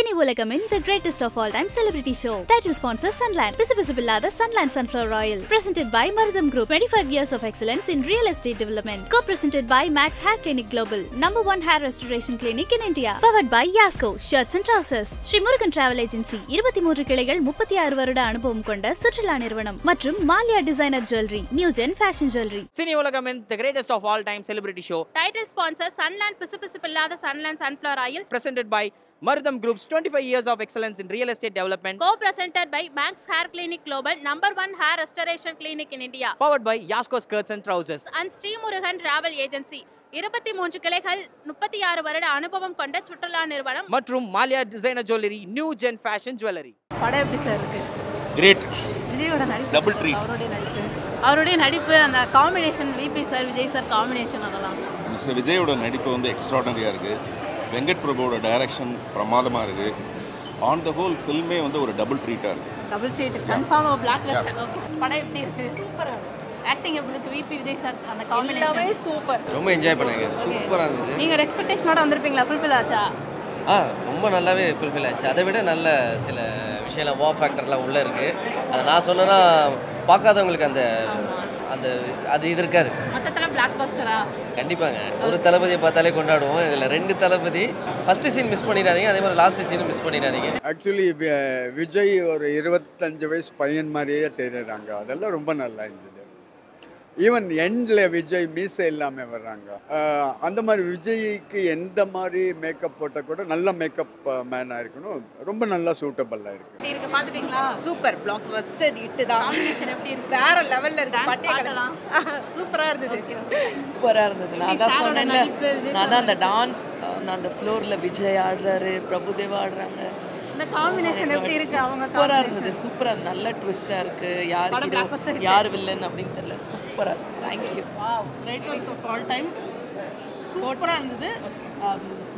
Cine Ulagamin, the greatest of all time celebrity show. Title sponsor Sunland. Visibilada Sunland Sunflower Oil. Presented by Marutham Group. 25 years of excellence in real estate development. Co-presented by Max Hair Clinic Global. #1 hair restoration clinic in India. Powered by Yasco Shirts and Trousers. Sri Murugan Travel Agency. 23 கிளைகள் 36 வருட அனுபவம் கொண்ட சுற்றுலா நிறுவனம் மற்றும் Maliya designer jewellery. New gen fashion jewellery. Cine Ulagamin, the greatest of all time celebrity show. Title sponsor Sunland Pisipillada Sunland Sunflower Oil. Presented by Marutham Group's 25 years of excellence in real estate development. Co-presented by Max Hair Clinic Global, #1 hair restoration clinic in India. Powered by Yasco Skirts and Trousers. And Sri Murugan Travel Agency. 23 கிளைகள் 36 வருட அனுபவம் கொண்ட சுற்றுலா நிறுவனம் மற்றும் Maliya designer jewellery new gen fashion jewellery. படம் எப்படி sir இருக்கு? கிரேட். விஜயோட நடிப்பு, டபுள் ட்ரீட். அவருடைய நடிப்பு அந்த combination, VP sir Vijay sir combination, அதெல்லாம் மிஸ்டர் விஜயோட நடிப்பு வந்து எக்ஸ்ட்ராடனரியாக இருக்குது. வெங்கட் பிரபுவோட டைரக்ஷன் பிரமாதமாக இருக்குது. ஆன் த ஹோல் ஃபில்மே வந்து ஒரு டபுள் ட்ரீட்டாக இருக்குது. Double treat confirm black Bastar. Okay, படம் எப்படி இருக்கு? சூப்பரா இருக்கு. ஆக்டிங் எப்படி இருக்கு? விபி விஜய் சார் அந்த காம்பினேஷன் சூப்பர். ரொம்ப என்ஜாய் பண்ணாங்க. சூப்பராக இருந்தது. நீங்க எக்ஸ்பெக்டேஷனோட வந்திருப்பீங்களா? ஃபுல்ஃபில் ஆச்சா? ரொம்ப நல்லாவே ஃபுல்ஃபில் ஆச்சு. அதை விட நல்ல சில விஷயம்லாம் வா ஃபேக்டர்லாம் உள்ளே இருக்குது. அதை நான் சொன்னேன்னா பார்க்காதவங்களுக்கு அந்த அந்த அது இது இருக்காது. மொத்தத்தில் பிளாக் பஸ்டரா? கண்டிப்பாங்க. ஒரு தளபதியை பார்த்தாலே கொண்டாடுவோம். இதில் 2 தளபதி. ஃபஸ்ட்டு சீன் மிஸ் பண்ணிடாதீங்க, அதே மாதிரி லாஸ்ட் சீனும் மிஸ் பண்ணிடாதீங்க. ஆக்சுவலி விஜய் ஒரு 25 வயசு பையன் மாதிரியே தெரியுறாங்க. அதெல்லாம் ரொம்ப நல்லா இருந்தது. ஈவன் எண்டில் விஜய் மீசை இல்லாமல் வர்றாங்க. அந்த மாதிரி விஜய்க்கு எந்த மாதிரி மேக்கப் போட்டால் கூட நல்ல மேக்கப் மேனாக இருக்கணும். ரொம்ப நல்லா சூட்டபுளாக இருக்குது. பார்த்துட்டீங்களா? சூப்பர் பிளாக் பஸ்டர் ஹிட் தான். காம்பினேஷன் எப்படி இருக்கு? வேற லெவல்ல இருக்கு. பட்டிய கலலாம் சூப்பரா இருந்தது. சூப்பரா இருந்தது. நான் தான் சொன்னேன்ல, நான் தான் அந்த டான்ஸ் அந்த ஃப்ளோரில் விஜய் ஆடுறாரு, பிரபுதேவா ஆடுறாங்க. இந்த காம்பினேஷன் எப்படி இருக்கு? அவங்க சூப்பராக இருந்தது. சூப்பராக நல்ல ட்விஸ்டாக இருக்குது. யார் ஹீரோ யார் வில்லன் அப்படின்னு தெரியல. சூப்பராக இருக்கு. Thank you. Greatest of all time. சூப்பராக இருந்தது.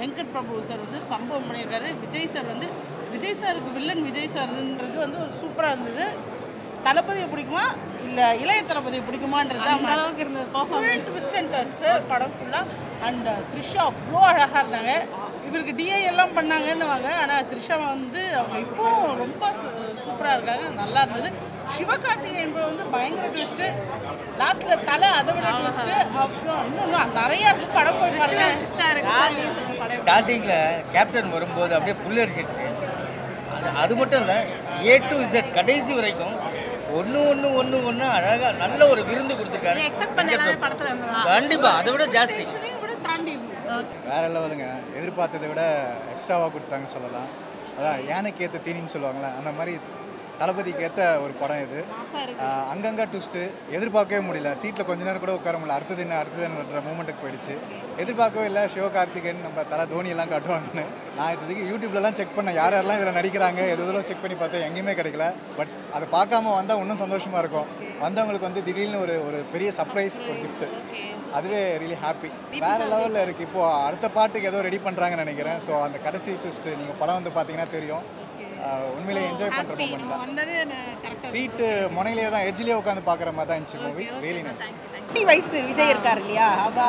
வெங்கட் பிரபு சார் வந்து சம்பவம் பண்ணியிருக்காரு. விஜய் சார் வந்து விஜய் சாருக்கு வில்லன் விஜய் சார்ன்றது வந்து ஒரு சூப்பராக இருந்தது. தளபதியை பிடிக்குமா இல்லை இளைய தளபதியை பிடிக்குமான்றது அளவுக்கு இருந்தது. ட்விஸ்ட் அண்ட் டர்ன்ஸு படம் ஃபுல்லாக. அண்ட் த்ரிஷா அவ்வளோ அழகாக இருந்தாங்க. இவருக்கு டிஐ எல்லாம் பண்ணாங்கன்னுவாங்க, ஆனால் த்ரிஷா வந்து அவங்க இப்போ ரொம்ப சூப்பராக இருக்காங்க. நல்லா இருந்தது. சிவகார்த்திகேயன் வந்து பயங்கர ட்விஸ்ட்டு. லாஸ்ட்டில் தலை அதை விட ட்விஸ்ட்டு. அப்புறம் இன்னும் நிறையா இருக்குது. படம் போய் பாருங்க. ஸ்டார்டிங்கில் கேப்டன் வரும்போது அப்படியே புல்லரிச்சிடுச்சு. அது மட்டும் இல்லை, A to Z கடைசி வரைக்கும் ஒன்று அழகாக நல்ல ஒரு விருந்து கொடுத்துருக்காரு. கண்டிப்பாக அதை விட ஜாஸ்தி தாண்டி வேற லெவலுங்க. எதிர்பார்த்ததை விட எக்ஸ்ட்ராவாக கொடுத்துட்டாங்கன்னு சொல்லலாம். அதான் யானைக்கு ஏற்ற தீனின்னு சொல்லுவாங்களே, அந்த மாதிரி தளபதிக்கு ஏற்ற ஒரு படம் இது. அங்கங்கே ட்விஸ்ட்டு எதிர்பார்க்கவே முடியல. சீட்டில் கொஞ்ச நேரம் கூட உட்கார முடியல. அடுத்ததுன்ற மூமெண்ட்டுக்கு போயிடுச்சு. எதிர்பார்க்கவே இல்லை சிவகார்த்திகேயன் நம்ம தலை தோனி எல்லாம் காட்டுவாங்கன்னு. நான் இதுக்கு யூடியூப்லலாம் செக் பண்ணேன், யாரெல்லாம் இதில் நடிக்கிறாங்க எதுவும் செக் பண்ணி பார்த்தேன். எங்கேயுமே கிடைக்கல. பட் அதை பார்க்காம வந்தால் இன்னும் சந்தோஷமாக இருக்கும். வந்தவங்களுக்கு வந்து திடீர்னு ஒரு பெரிய சர்ப்ரைஸ், ஒரு கிஃப்ட்டு. அதுவே ரியலி ஹாப்பி. வேறு லெவலில் இருக்குது. இப்போது அடுத்த பாட்டுக்கு ஏதோ ரெடி பண்ணுறாங்கன்னு நினைக்கிறேன். ஸோ அந்த கடைசி ட்விஸ்ட்டு நீங்கள் படம் வந்து பார்த்தீங்கன்னா தெரியும். உண்மையிலே என்ஜாய் பண்ணுற மூமெண்ட் தான். சீட்டு முனையிலே தான், எஜ்லேயே உட்காந்து பார்க்குற மாதிரி தான் இருந்துச்சு மூவி. Really nice. 50 வயசு விஜய் இருக்கார் இல்லையா, அவ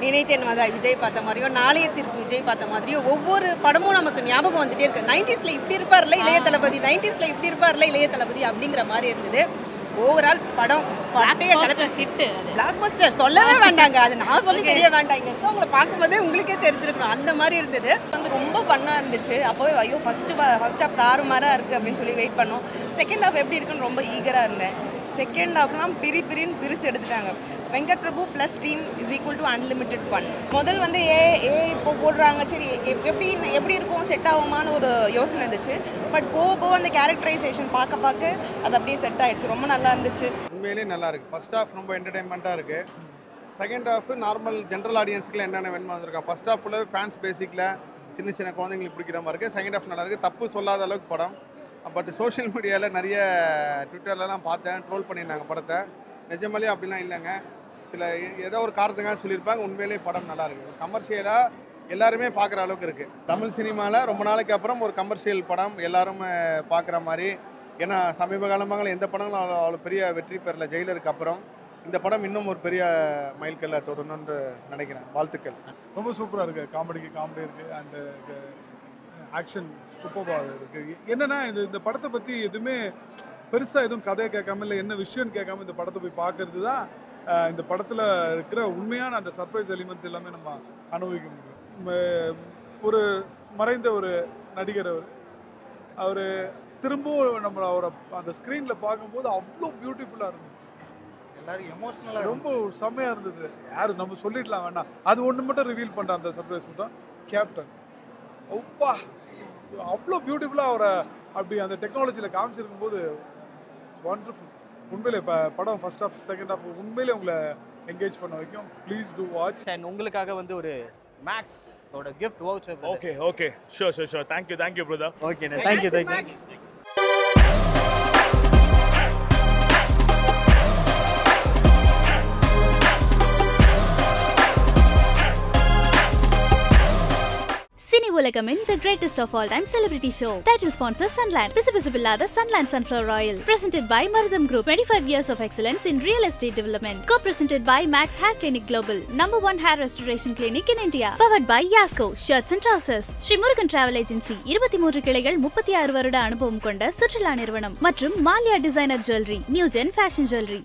நினைத்தேன் மாதிரி விஜய் பார்த்த மாதிரியோ நாளையத்திற்கு விஜய் பார்த்த மாதிரியோ ஒவ்வொரு படமும் நமக்கு ஞாபகம் வந்துட்டே இருக்கு. 90ஸ்ல இப்படி இருப்பார்ல இளைய தளபதி, 90ஸ்ல இப்படி இருப்பார்ல இளைய தளபதி அப்படிங்கிற மாதிரி இருந்தது. ஓவரால் படம் பட்டைய கலக்கிட்டு பிளாக் பஸ்டர் சொல்லவே வேண்டாங்க. அது நான் சொல்லி தெரிய வேண்டாம். இங்கே இருக்கவங்களை பார்க்கும்போதே உங்களுக்கே தெரிஞ்சிருக்கணும். அந்த மாதிரி இருந்தது. வந்து ரொம்ப ஃபன்னாக இருந்துச்சு. அப்போவே ஐயோ ஃபர்ஸ்ட் ஹாஃப் தாறுமாறாக இருக்குது அப்படின்னு சொல்லி வெயிட் பண்ணோம். செகண்ட் ஹாஃப் எப்படி இருக்குன்னு ரொம்ப ஈகராக இருந்தேன். செகண்ட் ஹாஃப்லாம் பிரின்னு பிரித்து எடுத்துட்டாங்க. Venkat Prabhu plus team is equal to unlimited fun. முதல் வந்து இப்போ போடுறாங்க, சரி எப்படி இருக்கும், செட் ஆகுமான்னு ஒரு யோசனை இருந்துச்சு. பட் போக அந்த கேரக்டரைசேஷன் பார்க்க அது அப்படியே செட் ஆகிடுச்சு. ரொம்ப நல்லா இருந்துச்சு. உண்மையிலே நல்லா இருக்குது. ஃபர்ஸ்ட் ஹாஃப் ரொம்ப என்டர்டைன்மெண்ட்டாக இருக்குது. செகண்ட் ஹாஃப் நார்மல் ஜென்ரல் ஆடியன்ஸுக்குலாம் என்னென்ன வேணுமோ வந்திருக்கான். ஃபர்ஸ்ட் ஹாஃப் ஃபுல்லாக ஃபேன்ஸ் பேசிக்கில் சின்ன குழந்தைங்களுக்கு பிடிக்கிற மாதிரி இருக்குது. செகண்ட் ஹாஃப் நல்லா இருக்குது. தப்பு சொல்லாத அளவுக்கு படம். பட் சோஷியல் மீடியாவில் நிறைய ட்விட்டர்லலாம் பார்த்தேன், ட்ரோல் பண்ணியிருந்தாங்க படத்தை. நிஜமாலே அப்படிலாம் இல்லைங்க. சில ஏதோ ஒரு காரணத்துக்காக சொல்லியிருப்பாங்க. உண்மையிலேயே படம் நல்லா இருக்குது. கமர்ஷியலாக எல்லாருமே பார்க்குற அளவுக்கு இருக்குது. தமிழ் சினிமாவில் ரொம்ப நாளைக்கு அப்புறம் ஒரு கமர்ஷியல் படம் எல்லாரும் பார்க்குற மாதிரி. ஏன்னா சமீப காலமாக எந்த படங்களும் அவ்வளோ பெரிய வெற்றி பெறல. ஜெயிலருக்கு அப்புறம் இந்த படம் இன்னும் ஒரு பெரிய மைல்கல்லை தொடரணும்னு நினைக்கிறேன். வாழ்த்துக்கள். ரொம்ப சூப்பராக இருக்குது. காமெடிக்கு காமெடி இருக்குது. அண்டு ஆக்ஷன் சூப்பராக இருக்குது. என்னென்னா இந்த படத்தை பற்றி எதுவுமே பெருசாக எதுவும் கதையை கேட்காம இல்லை என்ன விஷயம்னு கேட்காம இந்த படத்தை போய் பார்க்கறது தான் இந்த படத்தில் இருக்கிற உண்மையான அந்த சர்ப்ரைஸ் எலிமெண்ட்ஸ் எல்லாமே நம்ம அனுபவிக்க முடியும். ஒரு மறைந்த ஒரு நடிகர் அவர் திரும்பவும் நம்மளை அவரை அந்த ஸ்க்ரீனில் பார்க்கும்போது அவ்வளோ பியூட்டிஃபுல்லாக இருந்துச்சு. எல்லாரும் எமோஷனலாக ரொம்ப செம்மையாக இருந்தது. யார் நம்ம சொல்லிடலாம் வேண்டாம், அது ஒன்று மட்டும் ரிவீல் பண்ணுற அந்த சர்ப்ரைஸ் மட்டும் கேப்டன் ஒப்பா அவ்வளோ பியூட்டிஃபுல்லாக அவரை அப்படி அந்த டெக்னாலஜியில் காமிச்சிருக்கும் போது இட்ஸ் வண்டர்ஃபுல். உண்மையிலே இப்போ படம் ஃபர்ஸ்ட் ஹாஃப் செகண்ட் ஹாஃப் உண்மையிலே உங்களை என்கேஜ் பண்ண வைக்கும். Please do watch. அண்ட் உங்களுக்காக வந்து ஒரு மேக்ஸ் ஓட gift voucher. Okay, sure. Thank you brother. Okay, thank you. சினி உலகமின் the greatest of all time celebrity show. Title sponsor Sunland. பிசுபிசுபில்லாத Sunland Sunflower Oil. Presented by Marutham Group. 25 years of excellence in real estate development. Co-presented by Max Hair Clinic Global. #1 hair restoration clinic in India. Powered by Yasco Shirts and Trousers. Sri Murugan Travel Agency. 23 கிளைகள் 36 வருட அனுபவம் கொண்ட சுற்றுலா நிறுவனம் மற்றும் Maliya designer jewellery. New gen fashion jewellery.